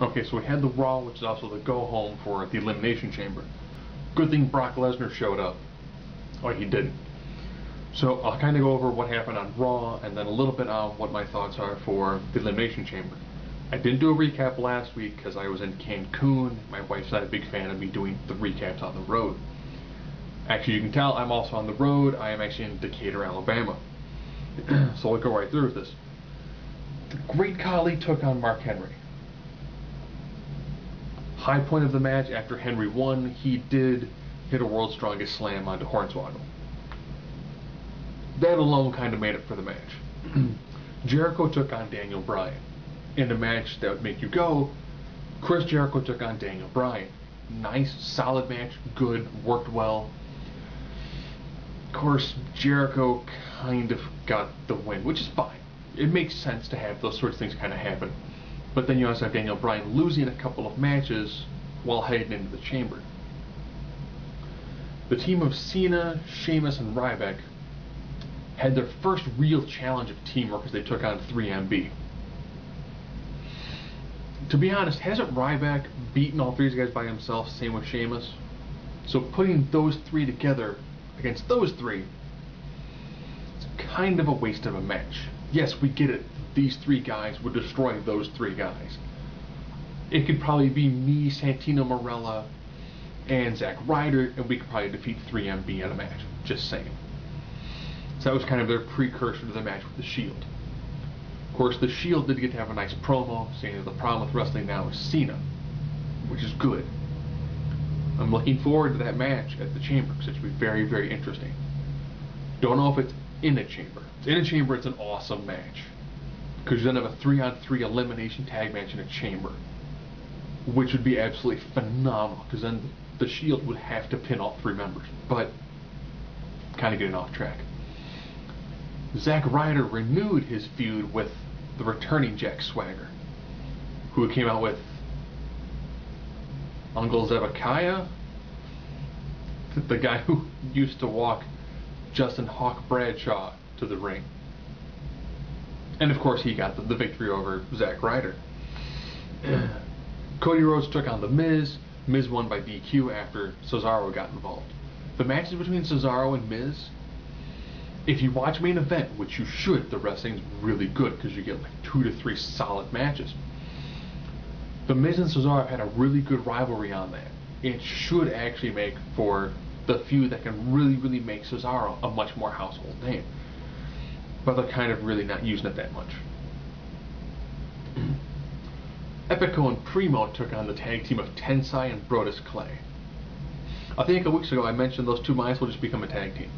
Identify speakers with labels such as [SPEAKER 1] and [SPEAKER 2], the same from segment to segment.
[SPEAKER 1] Okay, so we had the Raw, which is also the go-home for the Elimination Chamber. Good thing Brock Lesnar showed up. Oh, he didn't. So I'll kind of go over what happened on Raw, and then a little bit on what my thoughts are for the Elimination Chamber. I didn't do a recap last week because I was in Cancun. My wife's not a big fan of me doing the recaps on the road. Actually, you can tell I'm also on the road. I am actually in Decatur, Alabama. So we'll go right through with this. The Great Khali took on Mark Henry. High point of the match, after Henry won, he did hit a World's Strongest Slam onto Hornswoggle. That alone kind of made it for the match. Jericho took on Daniel Bryan. In a match that would make you go, Chris Jericho took on Daniel Bryan. Nice, solid match, good, worked well. Of course, Jericho kind of got the win, which is fine. It makes sense to have those sorts of things kind of happen. But then you also have Daniel Bryan losing a couple of matches while heading into the Chamber. The team of Cena, Sheamus, and Ryback had their first real challenge of teamwork as they took on 3MB. To be honest, hasn't Ryback beaten all three of these guys by himself, same with Sheamus? So putting those three together against those three, it's kind of a waste of a match. Yes, we get it. These three guys would destroy those three guys. It could probably be me, Santino Marella, and Zack Ryder, and we could probably defeat 3MB in a match. Just saying. So that was kind of their precursor to the match with the Shield. Of course, the Shield did get to have a nice promo, saying that the problem with wrestling now is Cena, which is good. I'm looking forward to that match at the Chamber, because it should be very, very interesting. Don't know if it's in a Chamber. If it's in a Chamber, it's an awesome match. Because you then have a 3-on-3 elimination tag match in a Chamber, which would be absolutely phenomenal, because then the Shield would have to pin all three members. But, kind of getting off track. Zack Ryder renewed his feud with the returning Jack Swagger, who came out with Uncle Zebekiah, the guy who used to walk Justin Hawk Bradshaw to the ring. And of course he got the victory over Zack Ryder. Cody Rhodes took on The Miz. Miz won by DQ after Cesaro got involved. The matches between Cesaro and Miz, if you watch main event, which you should, the wrestling's really good because you get like 2 to 3 solid matches. The Miz and Cesaro have had a really good rivalry on that. It should actually make for the feud that can really, really make Cesaro a much more household name. But they're kind of really not using it that much. Epico and Primo took on the tag team of Tensai and Brodus Clay. I think a couple weeks ago I mentioned those two might as well just become a tag team.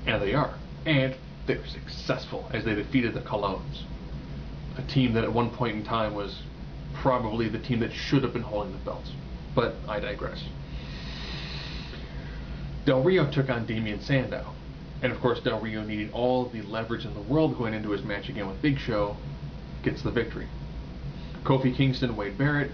[SPEAKER 1] And they are. And they were successful as they defeated the Colognes. A team that at one point in time was probably the team that should have been holding the belts. But I digress. Del Rio took on Damien Sandow. And of course Del Rio, needing all the leverage in the world going into his match again with Big Show, gets the victory. Kofi Kingston, Wade Barrett.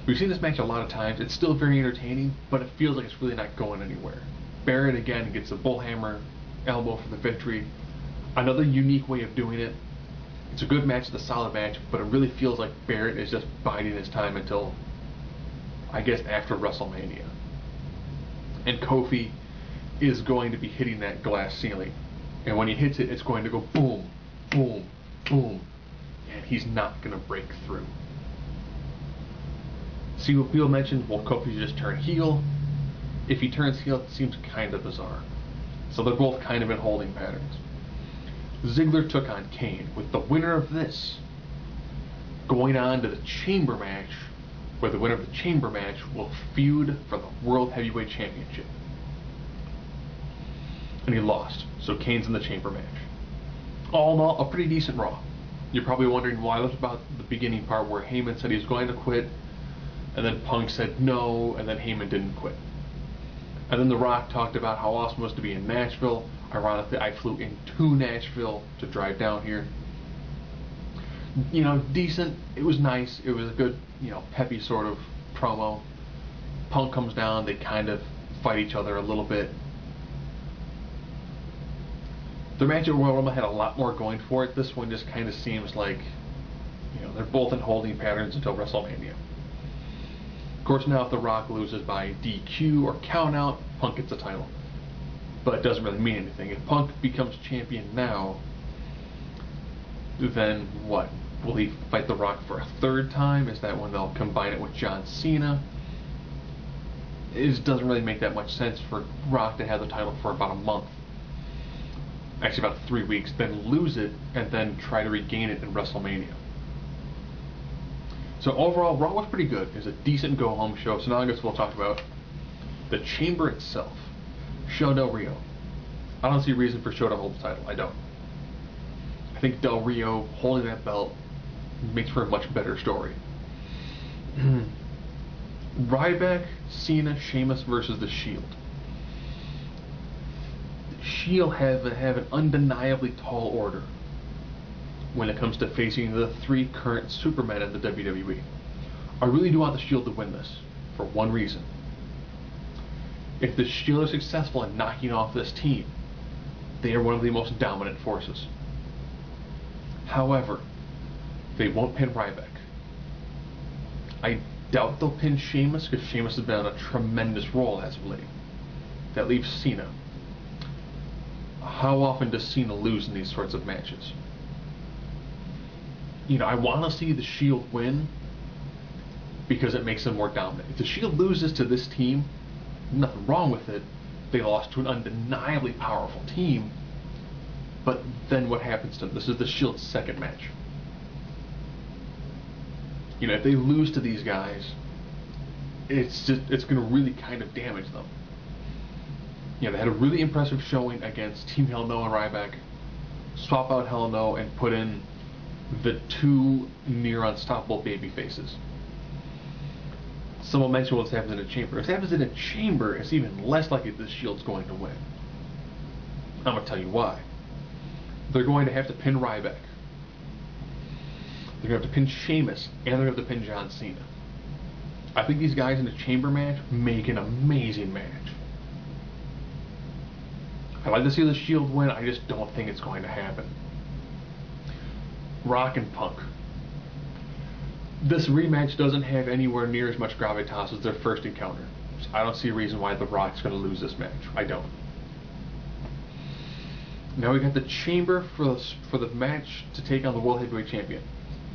[SPEAKER 1] We've seen this match a lot of times. It's still very entertaining, but it feels like it's really not going anywhere. Barrett again gets a bullhammer elbow for the victory. Another unique way of doing it. It's a good match, it's a solid match, but it really feels like Barrett is just biding his time until, I guess, after WrestleMania. And Kofi is going to be hitting that glass ceiling. And when he hits it, it's going to go boom, boom, boom. And he's not going to break through. See what people mentioned, will Kofi just turn heel? If he turns heel, it seems kind of bizarre. So they're both kind of in holding patterns. Ziggler took on Kane, with the winner of this going on to the Chamber match, where the winner of the Chamber match will feud for the World Heavyweight Championship. And he lost, so Kane's in the Chamber match. All in all, a pretty decent Raw. You're probably wondering why it was about the beginning part where Heyman said he was going to quit, and then Punk said no, and then Heyman didn't quit. And then The Rock talked about how awesome it was to be in Nashville. Ironically, I flew into Nashville to drive down here. You know, decent. It was nice. It was a good, peppy sort of promo. Punk comes down. They kind of fight each other a little bit. The match at Royal Rumble had a lot more going for it. This one just kind of seems like They're both in holding patterns until WrestleMania. Of course, now if The Rock loses by DQ or countout, Punk gets the title. But it doesn't really mean anything. If Punk becomes champion now, then what? Will he fight The Rock for a third time? Is that when they'll combine it with John Cena? It doesn't really make that much sense for Rock to have the title for about a month. Actually, about 3 weeks, then lose it, and then try to regain it in WrestleMania. So overall, Raw was pretty good. It was a decent go-home show. So now I guess we'll talk about the Chamber itself. Show Del Rio. I don't see a reason for Show to hold the title. I don't. I think Del Rio holding that belt makes for a much better story. Ryback, Cena, Sheamus versus The Shield. The Shield have an undeniably tall order when it comes to facing the 3 current supermen in the WWE. I really do want the Shield to win this, for one reason. If the Shield are successful in knocking off this team, they are one of the most dominant forces. However, they won't pin Ryback. I doubt they'll pin Sheamus, because Sheamus has been on a tremendous roll as of late. That leaves Cena. How often does Cena lose in these sorts of matches? I want to see the Shield win because it makes them more dominant. If the Shield loses to this team, nothing wrong with it. They lost to an undeniably powerful team. But then what happens to them? This is the Shield's second match. If they lose to these guys, it's going to really kind of damage them. They had a really impressive showing against Team Hell No and Ryback. Swap out Hell No and put in the 2 near unstoppable baby faces. Someone mentioned what happens in a chamber. If it happens in a chamber, it's even less likely the Shield's going to win. I'm going to tell you why. They're going to have to pin Ryback. They're going to have to pin Sheamus, and they're going to have to pin John Cena. I think these guys in a chamber match make an amazing match. I'd like to see the Shield win, I just don't think it's going to happen. Rock and Punk. This rematch doesn't have anywhere near as much gravitas as their first encounter. So I don't see a reason why The Rock's going to lose this match. I don't. Now we got the Chamber for the match to take on the World Heavyweight Champion.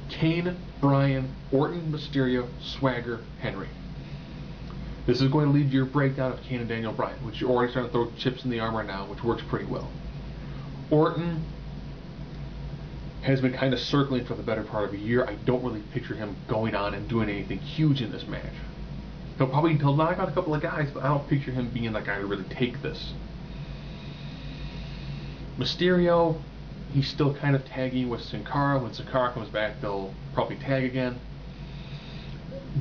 [SPEAKER 1] Kane, Bryan, Orton, Mysterio, Swagger, Henry. This is going to lead to your breakdown of Kane and Daniel Bryan, which you're already starting to throw chips in the armor now, which works pretty well. Orton has been kind of circling for the better part of a year. I don't really picture him going on and doing anything huge in this match. He'll knock out a couple of guys, but I don't picture him being the guy to really take this. Mysterio, he's still kind of tagging with Sin Cara. When Sin Cara comes back, they'll probably tag again.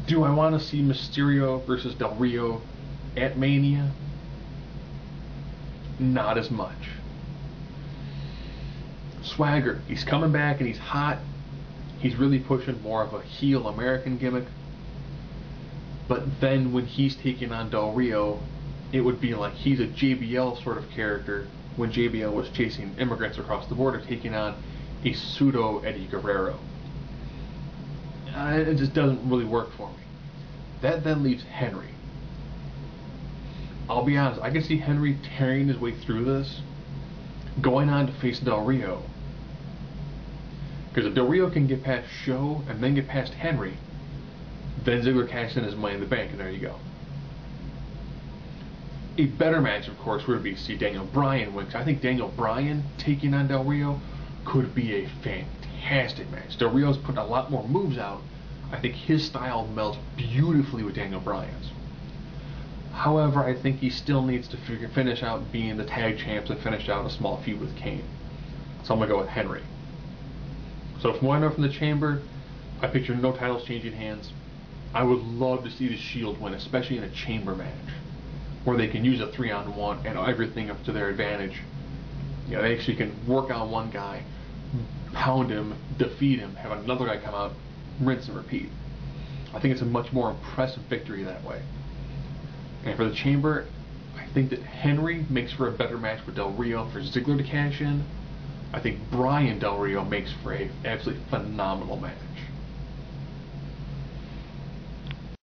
[SPEAKER 1] Do I want to see Mysterio versus Del Rio at Mania? Not as much. Swagger, he's coming back and he's hot. He's really pushing more of a heel American gimmick. But then when he's taking on Del Rio, it would be like he's a JBL sort of character when JBL was chasing immigrants across the border, taking on a pseudo Eddie Guerrero. It just doesn't really work for me. That then leaves Henry. I'll be honest, I can see Henry tearing his way through this, going on to face Del Rio. Because if Del Rio can get past Show and then get past Henry, then Ziggler cashes in his Money in the Bank, and there you go. A better match, of course, would be to see Daniel Bryan win. I think Daniel Bryan taking on Del Rio could be a fantastic match. Del Rio's putting a lot more moves out. I think his style melts beautifully with Daniel Bryan's. However, I think he still needs to finish out being the tag champs and finish out a small feud with Kane. So I'm going to go with Henry. So from what I know from the Chamber, I picture no titles changing hands. I would love to see the Shield win, especially in a Chamber match, where they can use a 3-on-1 and everything up to their advantage. They actually can work on one guy, pound him, defeat him, have another guy come out, rinse and repeat. I think it's a much more impressive victory that way. And for the Chamber, I think that Henry makes for a better match with Del Rio for Ziggler to cash in. I think Bryan Del Rio makes for a absolutely phenomenal match.